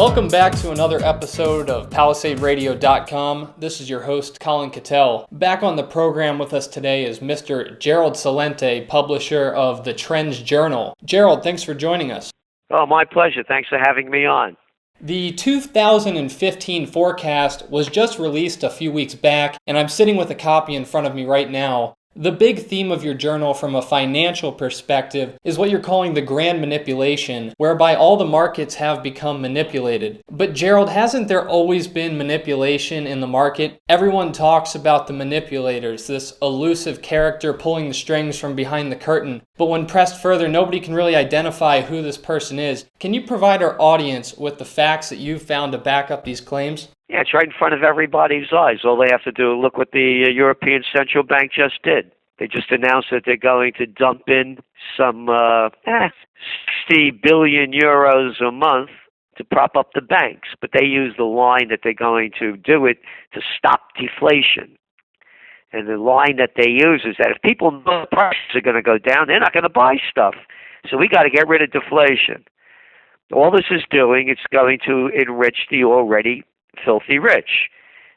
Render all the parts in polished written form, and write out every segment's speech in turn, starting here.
Welcome back to another episode of PalisadeRadio.com. This is your host, Colin Cattell. Back on the program with us today is Mr. Gerald Celente, publisher of the Trends Journal. Gerald, thanks for joining us. Oh, my pleasure. Thanks for having me on. The 2015 forecast was just released a few weeks back, and I'm sitting with a copy in front of me right now. The big theme of your journal from a financial perspective is what you're calling the grand manipulation, whereby all the markets have become manipulated. But Gerald, hasn't there always been manipulation in the market? Everyone talks about the manipulators, this elusive character pulling the strings from behind the curtain. But when pressed further, nobody can really identify who this person is. Can you provide our audience with the facts that you've found to back up these claims? Yeah, it's right in front of everybody's eyes. All they have to do is look what the European Central Bank just did. They just announced that they're going to dump in some 60 billion euros a month to prop up the banks. But they use the line that they're going to do it to stop deflation. And the line that they use is that if people know the prices are going to go down, they're not going to buy stuff. So we got to get rid of deflation. All this is doing, it's going to enrich the already filthy rich.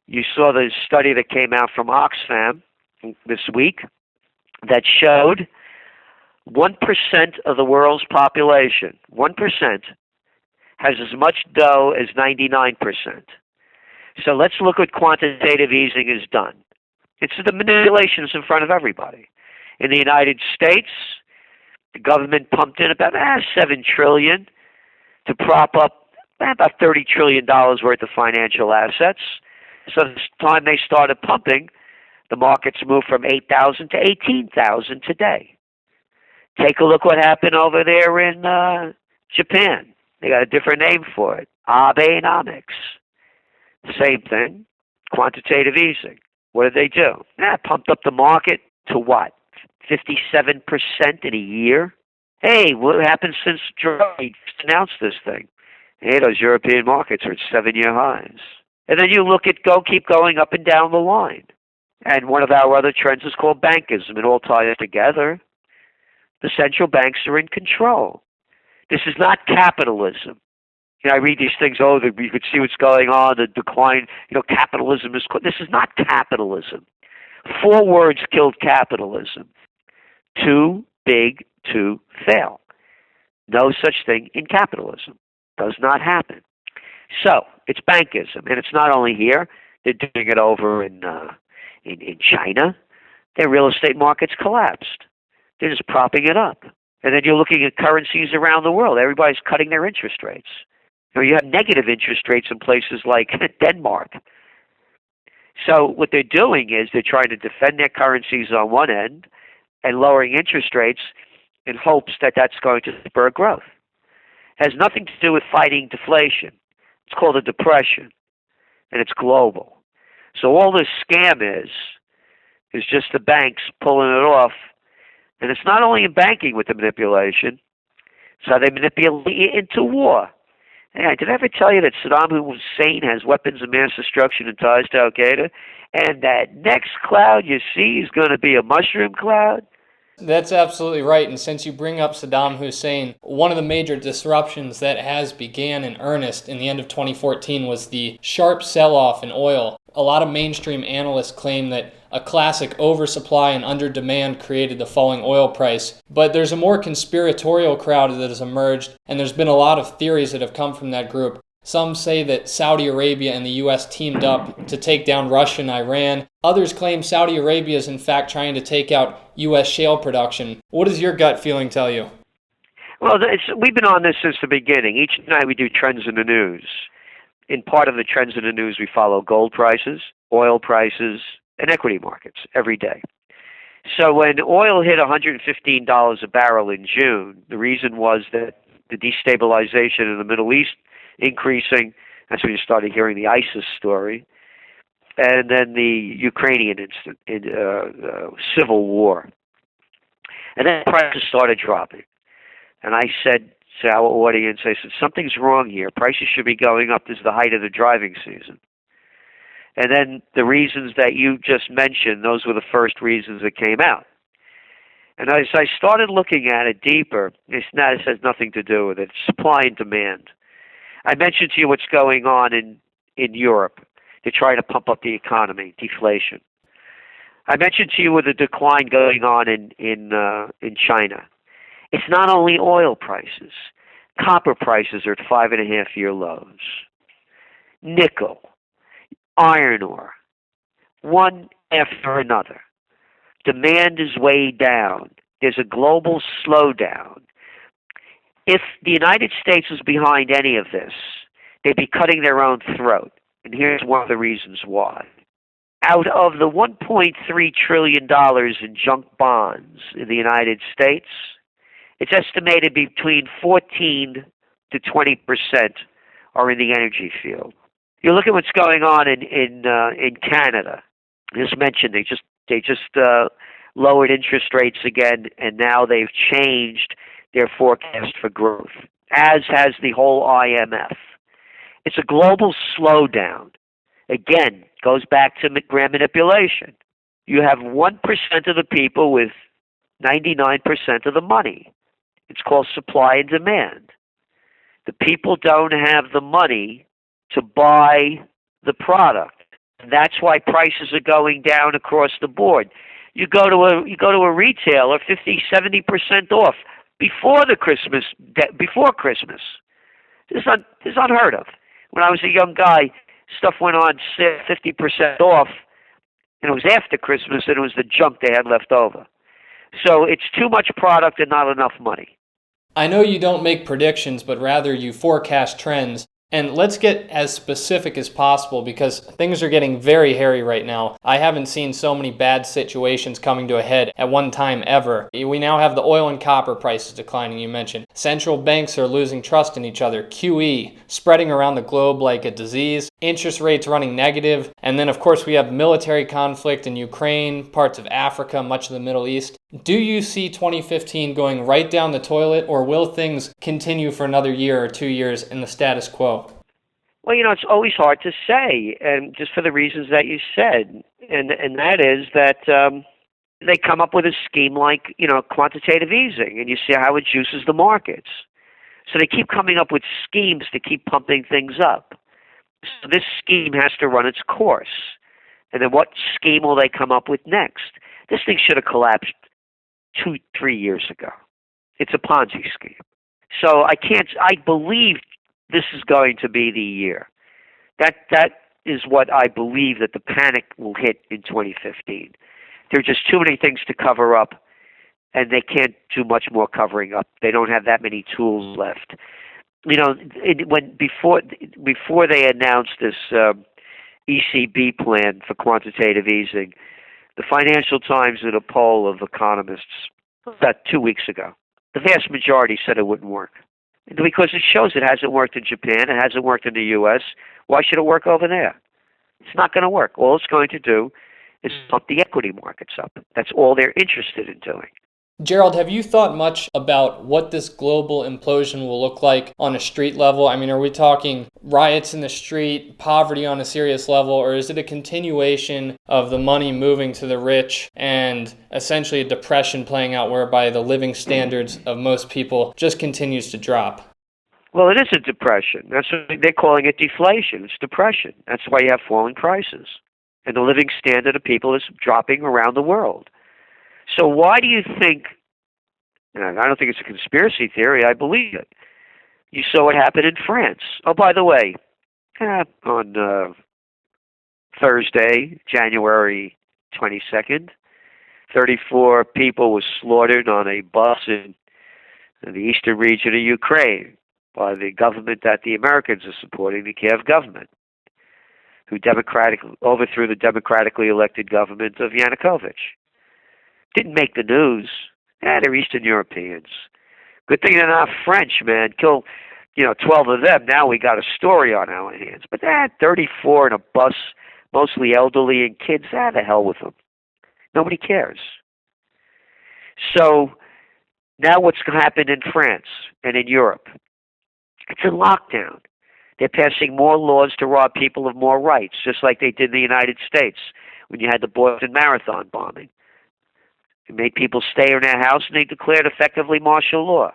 You saw the study that came out from Oxfam this week that showed 1% of the world's population, 1%, has as much dough as 99%. So let's look what quantitative easing has done. It's the manipulations in front of everybody. In the United States, the government pumped in about $7 trillion to prop up about $30 trillion worth of financial assets. So this time they started pumping, the markets moved from 8,000 to 18,000 today. Take a look what happened over there in Japan. They got a different name for it, Abenomics. Same thing, quantitative easing. What did they do? Pumped up the market to what, 57% in a year? Hey, what happened since Draghi announced this thing? Hey, those European markets are at 7-year highs. And then you look at keep going up and down the line. And one of our other trends is called Bankism. It all ties together. The central banks are in control. This is not capitalism. I read these things, you could see what's going on, the decline, capitalism is... This is not capitalism. 4 words killed capitalism. Too big to fail. No such thing in capitalism. Does not happen. So it's Bankism, and it's not only here. They're doing it over in China. Their real estate markets collapsed. They're just propping it up. And then you're looking at currencies around the world. Everybody's cutting their interest rates. You have negative interest rates in places like Denmark. So what they're doing is they're trying to defend their currencies on one end and lowering interest rates in hopes that that's going to spur growth. Has nothing to do with fighting deflation. It's called a depression, and it's global. So all this scam is just the banks pulling it off. And it's not only in banking with the manipulation, it's how they manipulate into war. Hey, did I ever tell you that Saddam Hussein has weapons of mass destruction and ties to Al-Qaeda? And that next cloud you see is going to be a mushroom cloud? That's absolutely right. And since you bring up Saddam Hussein, one of the major disruptions that has began in earnest in the end of 2014 was the sharp sell-off in oil. A lot of mainstream analysts claim that a classic oversupply and under-demand created the falling oil price. But there's a more conspiratorial crowd that has emerged, and there's been a lot of theories that have come from that group. Some say that Saudi Arabia and the U.S. teamed up to take down Russia and Iran. Others claim Saudi Arabia is in fact trying to take out U.S. shale production. What does your gut feeling tell you? Well, we've been on this since the beginning. Each night we do trends in the news. In part of the trends in the news, we follow gold prices, oil prices, and equity markets every day. So when oil hit $115 a barrel in June, the reason was that the destabilization in the Middle East increasing. That's when you started hearing the ISIS story. And then the Ukrainian civil war. And then prices started dropping. And I said to our audience, I said, something's wrong here. Prices should be going up. This is the height of the driving season. And then the reasons that you just mentioned, those were the first reasons that came out. And as I started looking at it deeper, this has nothing to do with it. It's supply and demand. I mentioned to you what's going on in Europe. They're trying to pump up the economy, deflation. I mentioned to you with the decline going on in China. It's not only oil prices. Copper prices are at 5.5-year lows. Nickel, iron ore, one after another. Demand is way down. There's a global slowdown. If the United States was behind any of this, they'd be cutting their own throat. And here's one of the reasons why. Out of the $1.3 trillion in junk bonds in the United States, it's estimated between 14 to 20% are in the energy field. You look at what's going on in Canada. As mentioned, they just lowered interest rates again, and now they've changed their forecast for growth, as has the whole IMF. It's a global slowdown. Again, goes back to grand manipulation. You have 1% of the people with 99% of the money. It's called supply and demand. The people don't have the money to buy the product. And that's why prices are going down across the board. You go to a retailer 50-70% off before Christmas. This is unheard of. When I was a young guy, stuff went on 50% off, and it was after Christmas, and it was the junk they had left over. So it's too much product and not enough money. I know you don't make predictions, but rather you forecast trends. And let's get as specific as possible because things are getting very hairy right now. I haven't seen so many bad situations coming to a head at one time ever. We now have the oil and copper prices declining, you mentioned. Central banks are losing trust in each other. QE spreading around the globe like a disease. Interest rates running negative. And then, of course, we have military conflict in Ukraine, parts of Africa, much of the Middle East. Do you see 2015 going right down the toilet, or will things continue for another year or 2 years in the status quo? Well, it's always hard to say, and just for the reasons that you said, and that is that they come up with a scheme like, quantitative easing, and you see how it juices the markets. So they keep coming up with schemes to keep pumping things up. So this scheme has to run its course. And then what scheme will they come up with next? This thing should have collapsed 2-3 years ago. It's a Ponzi scheme. So I believe this is going to be the year. That is what I believe that the panic will hit in 2015. There are just too many things to cover up, and they can't do much more covering up. They don't have that many tools left. Before they announced this ECB plan for quantitative easing, the Financial Times did a poll of economists about 2 weeks ago. The vast majority said it wouldn't work. Because it shows it hasn't worked in Japan, it hasn't worked in the U.S., why should it work over there? It's not going to work. All it's going to do is pump the equity markets up. That's all they're interested in doing. Gerald, have you thought much about what this global implosion will look like on a street level? I mean, are we talking riots in the street, poverty on a serious level, or is it a continuation of the money moving to the rich and essentially a depression playing out whereby the living standards of most people just continues to drop? Well, it is a depression. That's what they're calling it, deflation. It's depression. That's why you have falling prices. And the living standard of people is dropping around the world. So why do you think, and I don't think it's a conspiracy theory, I believe it. You saw what happened in France. Oh, by the way, on Thursday, January 22nd, 34 people were slaughtered on a bus in the eastern region of Ukraine by the government that the Americans are supporting, the Kiev government, who overthrew the democratically elected government of Yanukovych. Didn't make the news. They're Eastern Europeans. Good thing they're not French, man. Kill, 12 of them. Now we got a story on our hands. But 34 in a bus, mostly elderly and kids, the hell with them. Nobody cares. So now what's happened in France and in Europe? It's a lockdown. They're passing more laws to rob people of more rights, just like they did in the United States when you had the Boston Marathon bombing. It made people stay in their house, and they declared effectively martial law.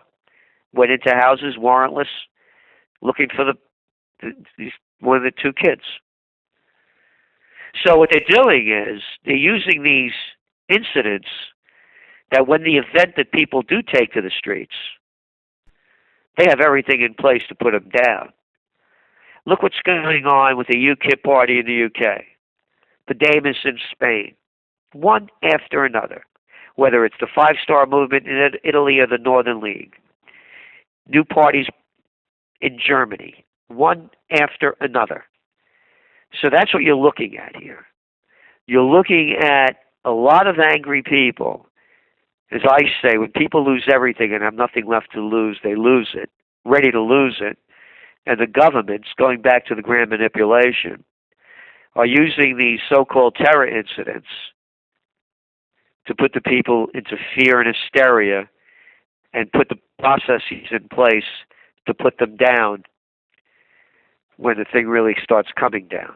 Went into houses warrantless, looking for the one of the two kids. So what they're doing is they're using these incidents that when the event that people do take to the streets, they have everything in place to put them down. Look what's going on with the UKIP party in the UK, the Podemos in Spain, one after another, whether it's the Five-Star Movement in Italy or the Northern League. New parties in Germany, one after another. So that's what you're looking at here. You're looking at a lot of angry people. As I say, when people lose everything and have nothing left to lose, they lose it, ready to lose it. And the governments, going back to the grand manipulation, are using these so-called terror incidents to put the people into fear and hysteria and put the processes in place to put them down when the thing really starts coming down.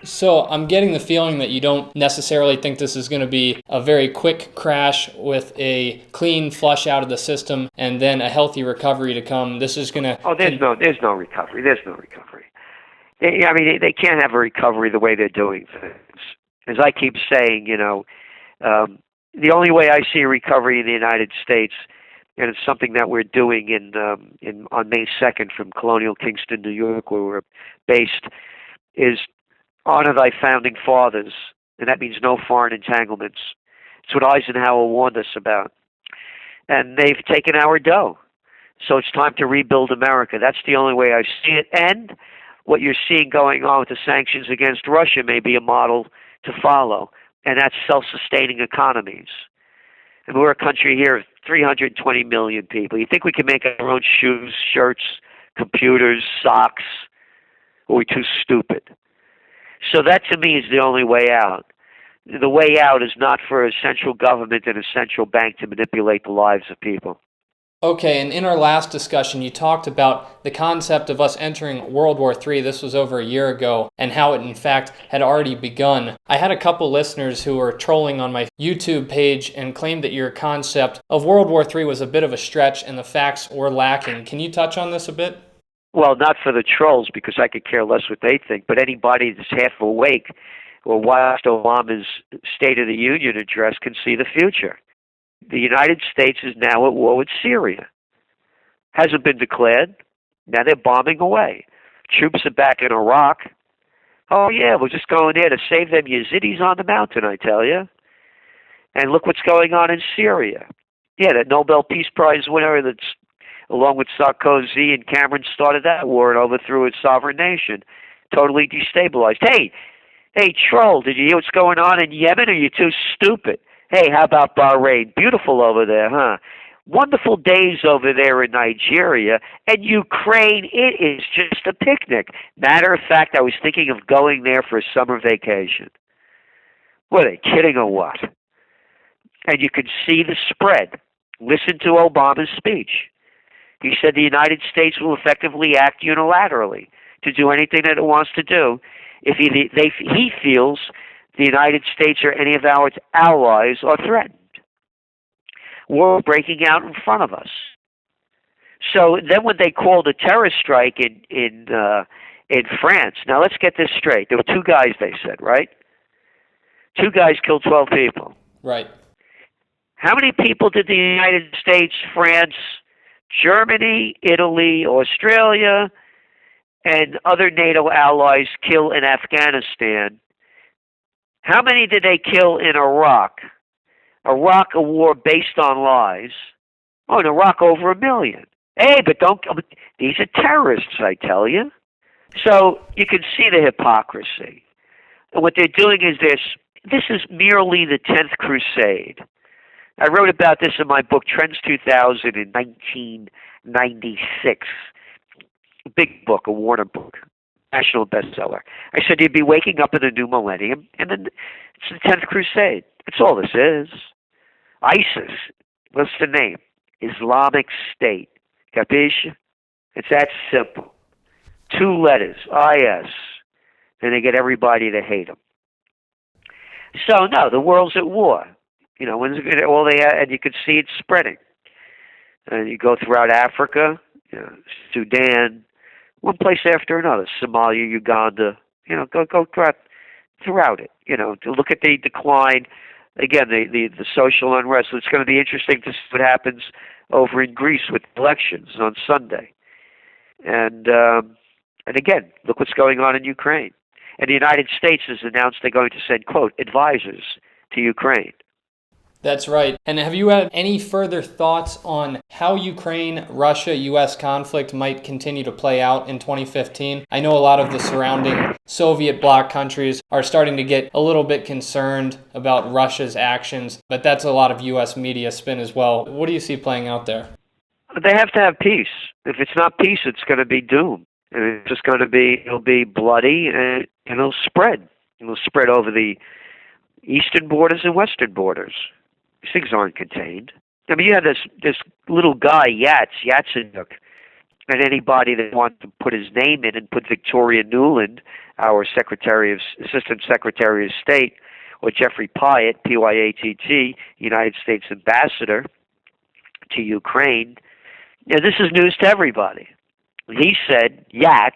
So I'm getting the feeling that you don't necessarily think this is going to be a very quick crash with a clean flush out of the system and then a healthy recovery to come. This is going to... Oh, there's no recovery. There's no recovery. I mean, they can't have a recovery the way they're doing things. As I keep saying, the only way I see a recovery in the United States, and it's something that we're doing on May 2nd from Colonial Kingston, New York, where we're based, is honor thy founding fathers, and that means no foreign entanglements. It's what Eisenhower warned us about. And they've taken our dough. So it's time to rebuild America. That's the only way I see it. And what you're seeing going on with the sanctions against Russia may be a model to follow, and that's self-sustaining economies. And we're a country here of 320 million people. You think we can make our own shoes, shirts, computers, socks? Or are we too stupid? So that, to me, is the only way out. The way out is not for a central government and a central bank to manipulate the lives of people. Okay, and in our last discussion, you talked about the concept of us entering World War III. This was over a year ago, and how it, in fact, had already begun. I had a couple listeners who were trolling on my YouTube page and claimed that your concept of World War III was a bit of a stretch and the facts were lacking. Can you touch on this a bit? Well, not for the trolls, because I could care less what they think, but anybody that's half awake or watched Obama's State of the Union address can see the future. The United States is now at war with Syria. Hasn't been declared. Now they're bombing away. Troops are back in Iraq. Oh, yeah, we're just going there to save them Yazidis on the mountain, I tell you. And look what's going on in Syria. Yeah, that Nobel Peace Prize winner that's along with Sarkozy and Cameron started that war and overthrew its sovereign nation. Totally destabilized. Hey, troll, did you hear what's going on in Yemen, or are you too stupid? Hey, how about Bahrain? Beautiful over there, huh? Wonderful days over there in Nigeria. And Ukraine, it is just a picnic. Matter of fact, I was thinking of going there for a summer vacation. What, are they kidding or what? And you can see the spread. Listen to Obama's speech. He said the United States will effectively act unilaterally to do anything that it wants to do if he feels the United States or any of our allies are threatened. War breaking out in front of us. So then when they called a terror strike in France, now let's get this straight. There were two guys, they said, right? Two guys killed 12 people. Right. How many people did the United States, France, Germany, Italy, Australia, and other NATO allies kill in Afghanistan? How many did they kill in Iraq? Iraq, a war based on lies. Oh, in Iraq, over 1 million. Hey, but these are terrorists, I tell you. So you can see the hypocrisy. And what they're doing is this is merely the 10th crusade. I wrote about this in my book, Trends 2000, in 1996. A big book, a Warner book, national bestseller. I said you'd be waking up in the new millennium, and then it's the 10th crusade. That's all this is. ISIS, what's the name? Islamic State. Capisce? It's that simple. 2 letters, IS, and they get everybody to hate them. So, no, the world's at war. You know, and you can see it spreading. And you go throughout Africa, Sudan, one place after another. Somalia, Uganda, go throughout it, to look at the decline. Again, the social unrest. It's going to be interesting to see what happens over in Greece with elections on Sunday. And again, look what's going on in Ukraine. And the United States has announced they're going to send, quote, advisors to Ukraine. That's right. And have you had any further thoughts on how Ukraine-Russia-U.S. conflict might continue to play out in 2015? I know a lot of the surrounding Soviet bloc countries are starting to get a little bit concerned about Russia's actions, but that's a lot of U.S. media spin as well. What do you see playing out there? They have to have peace. If it's not peace, it's going to be doom. And it's just going to be, it'll be bloody, and it'll spread. It'll spread over the eastern borders and western borders. These things aren't contained. I mean, you have this little guy, Yatsenyuk, and anybody that wants to put his name in and put Victoria Nuland, our Assistant Secretary of State, or Jeffrey Pyatt, Pyatt, United States Ambassador to Ukraine. This is news to everybody. He said, Yats,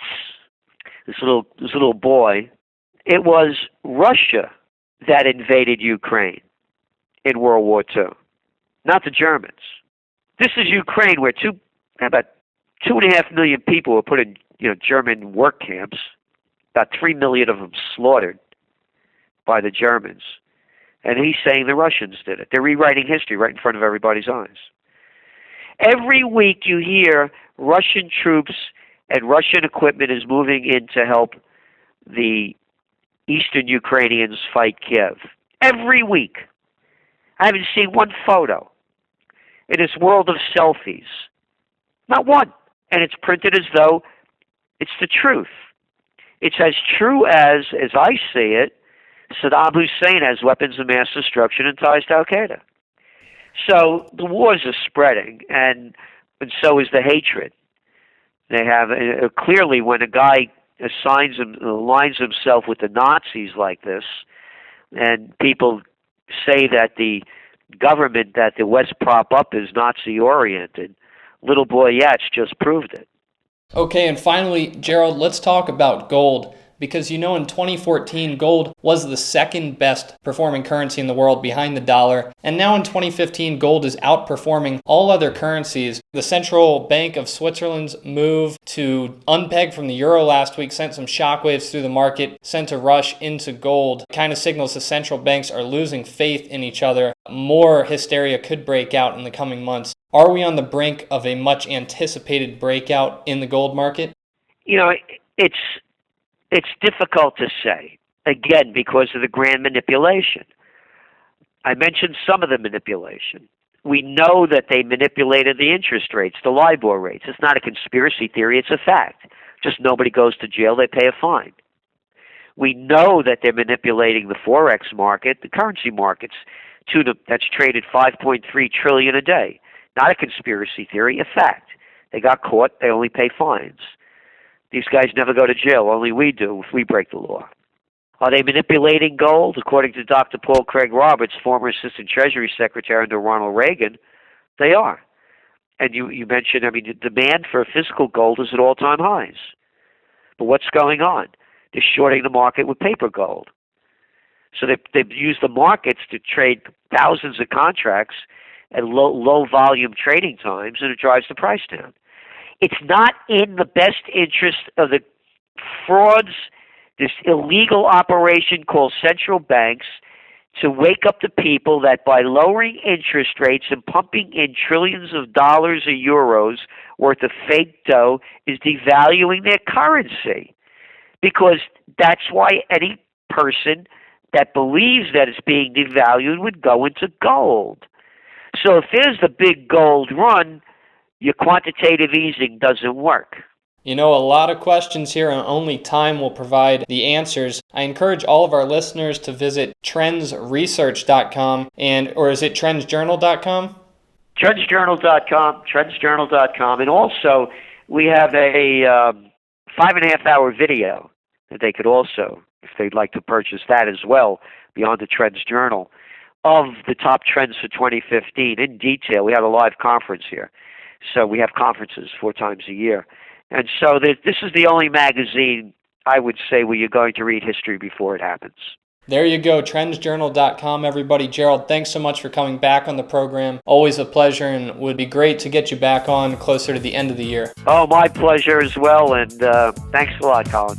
this little boy, it was Russia that invaded Ukraine in World War II, not the Germans. This is Ukraine, where about 2.5 million people were put in German work camps, about 3 million of them slaughtered by the Germans. And he's saying the Russians did it. They're rewriting history right in front of everybody's eyes. Every week you hear Russian troops and Russian equipment is moving in to help the eastern Ukrainians fight Kiev. Every week. I haven't seen one photo in this world of selfies. Not one. And it's printed as though it's the truth. It's as true as I see it, Saddam Hussein has weapons of mass destruction and ties to Al-Qaeda. So the wars are spreading, and so is the hatred. They have clearly, when a guy aligns himself with the Nazis like this, and people say that the government that the West prop up is Nazi-oriented, little boy Yats just proved it. Okay, and finally, Gerald, let's talk about gold. Because in 2014, gold was the second best performing currency in the world behind the dollar. And now in 2015, gold is outperforming all other currencies. The Central Bank of Switzerland's move to unpeg from the euro last week sent some shockwaves through the market, sent a rush into gold. It kind of signals the central banks are losing faith in each other. More hysteria could break out in the coming months. Are we on the brink of a much anticipated breakout in the gold market? It's difficult to say, again, because of the grand manipulation. I mentioned some of the manipulation. We know that they manipulated the interest rates, the LIBOR rates. It's not a conspiracy theory, it's a fact. Just nobody goes to jail, they pay a fine. We know that they're manipulating the Forex market, the currency markets, that's traded $5.3 trillion a day. Not a conspiracy theory, a fact. They got caught, they only pay fines. These guys never go to jail, only we do if we break the law. Are they manipulating gold? According to Dr. Paul Craig Roberts, former Assistant Treasury Secretary under Ronald Reagan, they are. And you mentioned, the demand for physical gold is at all-time highs. But what's going on? They're shorting the market with paper gold. So they've used the markets to trade thousands of contracts at low volume trading times, and it drives the price down. It's not in the best interest of the frauds, this illegal operation called central banks, to wake up the people that by lowering interest rates and pumping in trillions of dollars or euros worth of fake dough is devaluing their currency. Because that's why any person that believes that it's being devalued would go into gold. So if there's the big gold run, your quantitative easing doesn't work. A lot of questions here, and only time will provide the answers. I encourage all of our listeners to visit trendsresearch.com, or is it trendsjournal.com? Trendsjournal.com. And also, we have a 5.5-hour video that they could also, if they'd like to purchase that as well, beyond the Trends Journal, of the top trends for 2015 in detail. We have a live conference here. So we have conferences 4 times a year. And so this is the only magazine, I would say, where you're going to read history before it happens. There you go, trendsjournal.com, everybody. Gerald, thanks so much for coming back on the program. Always a pleasure, and would be great to get you back on closer to the end of the year. Oh, my pleasure as well, and thanks a lot, Colin.